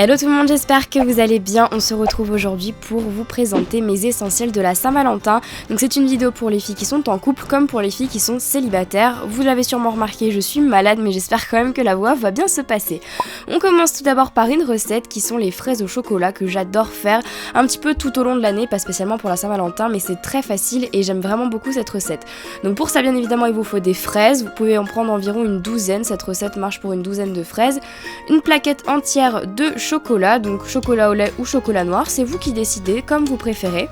Hello tout le monde, j'espère que vous allez bien. On se retrouve aujourd'hui pour vous présenter mes essentiels de la Saint-Valentin. Donc c'est une vidéo pour les filles qui sont en couple comme pour les filles qui sont célibataires. Vous l'avez sûrement remarqué, je suis malade mais j'espère quand même que la voix va bien se passer. On commence tout d'abord par une recette qui sont les fraises au chocolat que j'adore faire un petit peu tout au long de l'année, pas spécialement pour la Saint-Valentin, mais c'est très facile et j'aime vraiment beaucoup cette recette. Donc pour ça bien évidemment il vous faut des fraises, vous pouvez en prendre environ une douzaine, cette recette marche pour une douzaine de fraises, une plaquette entière de chocolat, donc chocolat au lait ou chocolat noir, c'est vous qui décidez comme vous préférez.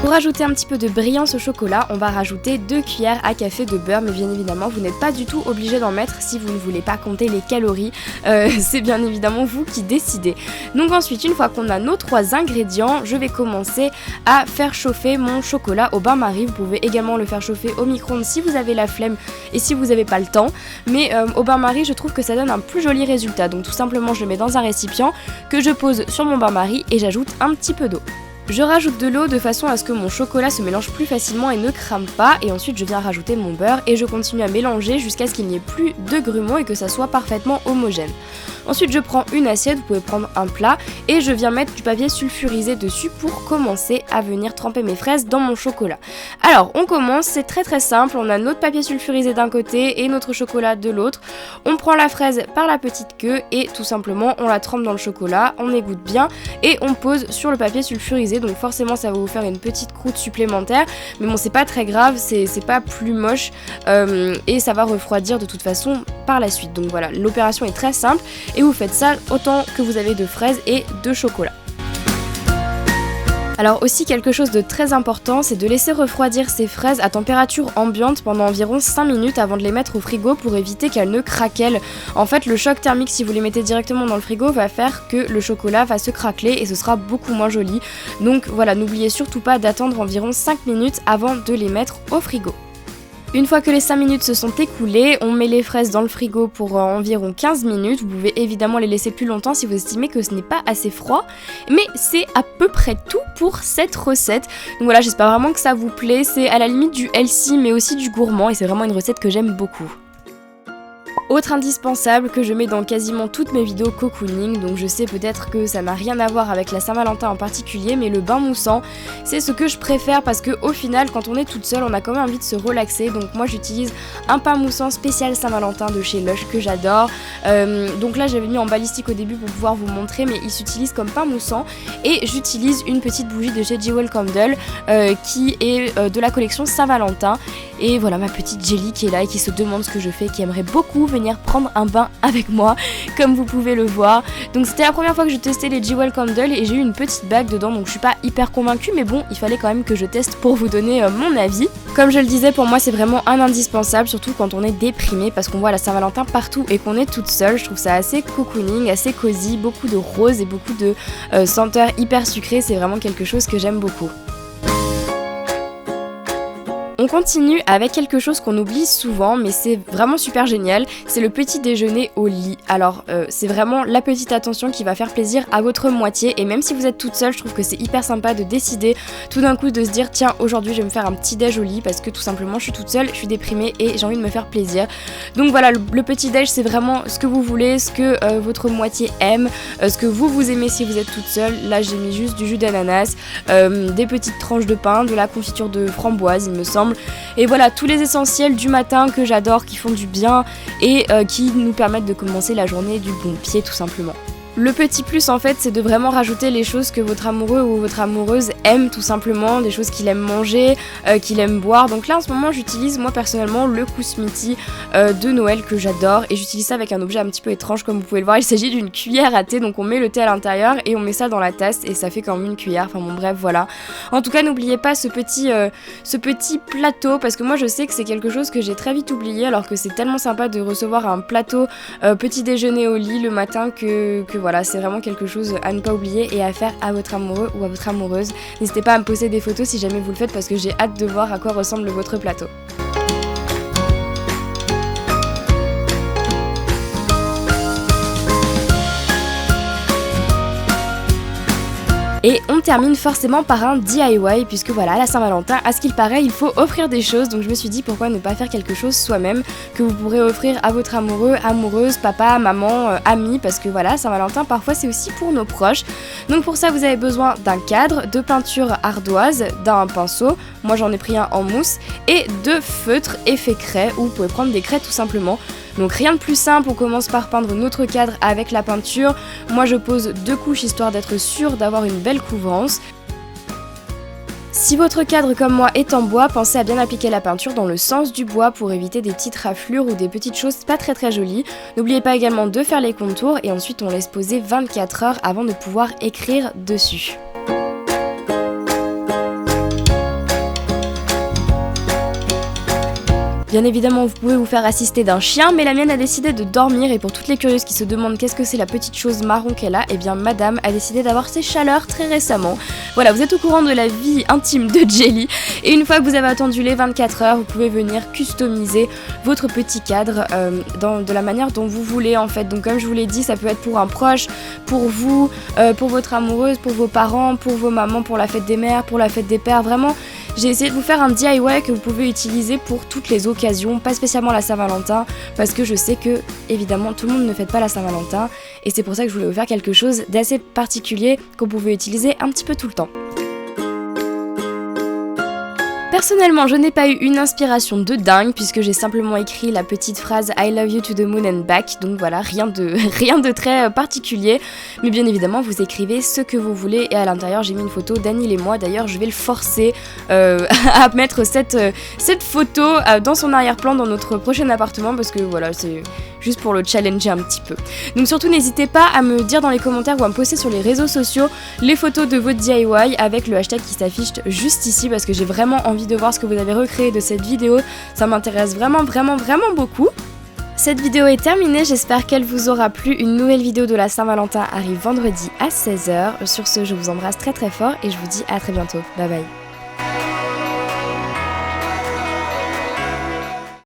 Pour rajouter un petit peu de brillance au chocolat, on va rajouter 2 cuillères à café de beurre, mais bien évidemment vous n'êtes pas du tout obligé d'en mettre si vous ne voulez pas compter les calories, c'est bien évidemment vous qui décidez. Donc ensuite, une fois qu'on a nos 3 ingrédients, je vais commencer à faire chauffer mon chocolat au bain-marie. Vous pouvez également le faire chauffer au micro-ondes si vous avez la flemme et si vous n'avez pas le temps, mais au bain-marie je trouve que ça donne un plus joli résultat. Donc tout simplement je le mets dans un récipient que je pose sur mon bain-marie et j'ajoute un petit peu d'eau. Je rajoute de l'eau de façon à ce que mon chocolat se mélange plus facilement et ne crame pas, et ensuite je viens rajouter mon beurre et je continue à mélanger jusqu'à ce qu'il n'y ait plus de grumeaux et que ça soit parfaitement homogène. Ensuite je prends une assiette, vous pouvez prendre un plat, et je viens mettre du papier sulfurisé dessus pour commencer à venir tremper mes fraises dans mon chocolat. Alors on commence, c'est très simple, on a notre papier sulfurisé d'un côté et notre chocolat de l'autre. On prend la fraise par la petite queue et tout simplement on la trempe dans le chocolat, on égoutte bien et on pose sur le papier sulfurisé. Donc forcément ça va vous faire une petite croûte supplémentaire, mais bon c'est pas très grave, c'est pas plus moche et ça va refroidir de toute façon par la suite. Donc voilà, l'opération est très simple et vous faites ça autant que vous avez de fraises et de chocolat. Alors aussi quelque chose de très important, c'est de laisser refroidir ces fraises à température ambiante pendant environ 5 minutes avant de les mettre au frigo pour éviter qu'elles ne craquellent. En fait le choc thermique si vous les mettez directement dans le frigo va faire que le chocolat va se craqueler et ce sera beaucoup moins joli. Donc voilà, n'oubliez surtout pas d'attendre environ 5 minutes avant de les mettre au frigo. Une fois que les 5 minutes se sont écoulées, on met les fraises dans le frigo pour environ 15 minutes. Vous pouvez évidemment les laisser plus longtemps si vous estimez que ce n'est pas assez froid. Mais c'est à peu près tout pour cette recette. Donc voilà, j'espère vraiment que ça vous plaît. C'est à la limite du healthy mais aussi du gourmand et c'est vraiment une recette que j'aime beaucoup. Autre indispensable que je mets dans quasiment toutes mes vidéos cocooning, donc je sais peut-être que ça n'a rien à voir avec la Saint-Valentin en particulier, mais le bain moussant, c'est ce que je préfère parce que au final, quand on est toute seule, on a quand même envie de se relaxer. Donc moi j'utilise un pain moussant spécial Saint-Valentin de chez Lush que j'adore. Donc là j'avais mis en balistique au début pour pouvoir vous montrer, mais il s'utilise comme pain moussant. Et j'utilise une petite bougie de chez Jewel Candle qui est de la collection Saint-Valentin. Et voilà ma petite Jelly qui est là et qui se demande ce que je fais, qui aimerait beaucoup venir prendre un bain avec moi, comme vous pouvez le voir. Donc c'était la première fois que je testais les Jewel Candle et j'ai eu une petite bague dedans, donc je suis pas hyper convaincue, mais bon, il fallait quand même que je teste pour vous donner mon avis. Comme je le disais, pour moi c'est vraiment un indispensable, surtout quand on est déprimé, parce qu'on voit la Saint-Valentin partout et qu'on est toute seule. Je trouve ça assez cocooning, assez cosy, beaucoup de roses et beaucoup de senteurs hyper sucrées, c'est vraiment quelque chose que j'aime beaucoup. On continue avec quelque chose qu'on oublie souvent, mais c'est vraiment super génial, c'est le petit déjeuner au lit. Alors c'est vraiment la petite attention qui va faire plaisir à votre moitié, et même si vous êtes toute seule, je trouve que c'est hyper sympa de décider tout d'un coup de se dire tiens, aujourd'hui je vais me faire un petit déj au lit parce que tout simplement je suis toute seule, je suis déprimée et j'ai envie de me faire plaisir. Donc voilà, le petit déj c'est vraiment ce que vous voulez, ce que votre moitié aime, ce que vous aimez si vous êtes toute seule. Là j'ai mis juste du jus d'ananas, des petites tranches de pain, de la confiture de framboise il me semble. Et voilà, tous les essentiels du matin que j'adore, qui font du bien et qui nous permettent de commencer la journée du bon pied tout simplement. Le petit plus en fait c'est de vraiment rajouter les choses que votre amoureux ou votre amoureuse aime tout simplement, des choses qu'il aime manger, qu'il aime boire. Donc là en ce moment j'utilise moi personnellement le Kousmiti de Noël que j'adore et j'utilise ça avec un objet un petit peu étrange comme vous pouvez le voir. Il s'agit d'une cuillère à thé, donc on met le thé à l'intérieur et on met ça dans la tasse et ça fait comme une cuillère, enfin bon bref voilà. En tout cas n'oubliez pas ce petit plateau parce que moi je sais que c'est quelque chose que j'ai très vite oublié alors que c'est tellement sympa de recevoir un plateau petit déjeuner au lit le matin que voilà, c'est vraiment quelque chose à ne pas oublier et à faire à votre amoureux ou à votre amoureuse. N'hésitez pas à me poster des photos si jamais vous le faites parce que j'ai hâte de voir à quoi ressemble votre plateau. Et on termine forcément par un DIY puisque voilà, à la Saint-Valentin, à ce qu'il paraît, il faut offrir des choses. Donc je me suis dit pourquoi ne pas faire quelque chose soi-même que vous pourrez offrir à votre amoureux, amoureuse, papa, maman, ami, parce que voilà, Saint-Valentin parfois c'est aussi pour nos proches. Donc pour ça vous avez besoin d'un cadre, de peinture ardoise, d'un pinceau, moi j'en ai pris un en mousse, et de feutres effet craie, ou vous pouvez prendre des craies tout simplement. Donc rien de plus simple, on commence par peindre notre cadre avec la peinture. Moi je pose 2 couches histoire d'être sûre d'avoir une belle couvrance. Si votre cadre comme moi est en bois, pensez à bien appliquer la peinture dans le sens du bois pour éviter des petites raflures ou des petites choses pas très jolies. N'oubliez pas également de faire les contours et ensuite on laisse poser 24 heures avant de pouvoir écrire dessus. Bien évidemment, vous pouvez vous faire assister d'un chien, mais la mienne a décidé de dormir et pour toutes les curieuses qui se demandent qu'est-ce que c'est la petite chose marron qu'elle a, eh bien madame a décidé d'avoir ses chaleurs très récemment. Voilà, vous êtes au courant de la vie intime de Jelly et une fois que vous avez attendu les 24 heures, vous pouvez venir customiser votre petit cadre de la manière dont vous voulez en fait. Donc comme je vous l'ai dit, ça peut être pour un proche, pour vous, pour votre amoureuse, pour vos parents, pour vos mamans, pour la fête des mères, pour la fête des pères, vraiment. J'ai essayé de vous faire un DIY que vous pouvez utiliser pour toutes les occasions, pas spécialement la Saint-Valentin, parce que je sais que, évidemment, tout le monde ne fête pas la Saint-Valentin, et c'est pour ça que je voulais vous faire quelque chose d'assez particulier qu'on pouvait utiliser un petit peu tout le temps. Personnellement, je n'ai pas eu une inspiration de dingue puisque j'ai simplement écrit la petite phrase I love you to the moon and back, donc voilà, rien de très particulier, mais bien évidemment vous écrivez ce que vous voulez et à l'intérieur j'ai mis une photo d'Annie et moi, d'ailleurs je vais le forcer à mettre cette photo dans son arrière-plan dans notre prochain appartement parce que voilà, c'est juste pour le challenger un petit peu. Donc surtout n'hésitez pas à me dire dans les commentaires ou à me poster sur les réseaux sociaux les photos de votre DIY avec le hashtag qui s'affiche juste ici parce que j'ai vraiment envie de voir ce que vous avez recréé de cette vidéo, ça m'intéresse vraiment beaucoup. Cette vidéo est terminée, j'espère qu'elle vous aura plu. Une nouvelle vidéo de la Saint-Valentin arrive vendredi à 16h. Sur ce, je vous embrasse très fort et je vous dis à très bientôt. Bye bye.